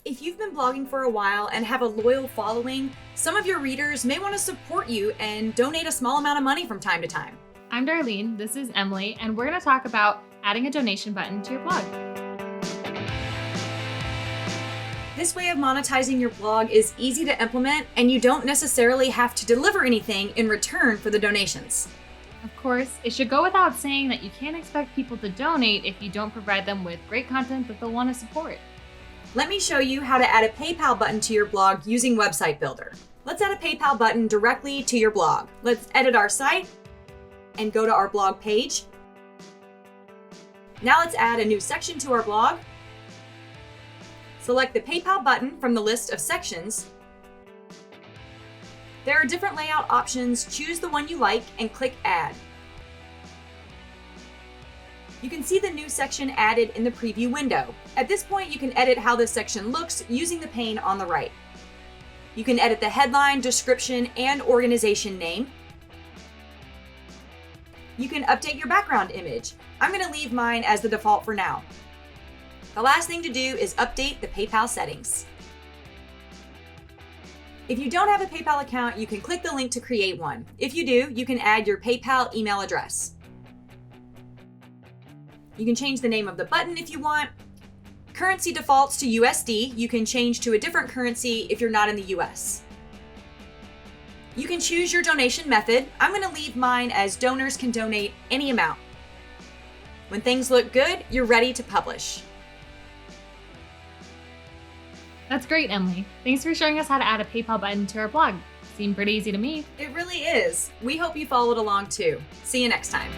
If you've been blogging for a while and have a loyal following, some of your readers may want to support you and donate a small amount of money from time to time. I'm Darlene, this is Emily, and we're going to talk about adding a donation button to your blog. This way of monetizing your blog is easy to implement, and you don't necessarily have to deliver anything in return for the donations. Of course, it should go without saying that you can't expect people to donate if you don't provide them with great content that they'll want to support. Let me show you how to add a PayPal button to your blog using Website Builder. Let's add a PayPal button directly to your blog. Let's edit our site and go to our blog page. Now let's add a new section to our blog. Select the PayPal button from the list of sections. There are different layout options. Choose the one you like and click Add. You can see the new section added in the preview window. At this point, you can edit how this section looks using the pane on the right. You can edit the headline, description, and organization name. You can update your background image. I'm going to leave mine as the default for now. The last thing to do is update the PayPal settings. If you don't have a PayPal account, you can click the link to create one. If you do, you can add your PayPal email address. You can change the name of the button if you want. Currency defaults to USD. You can change to a different currency if you're not in the US. You can choose your donation method. I'm going to leave mine as donors can donate any amount. When things look good, you're ready to publish. That's great, Emily. Thanks for showing us how to add a PayPal button to our blog. Seemed pretty easy to me. It really is. We hope you followed along too. See you next time.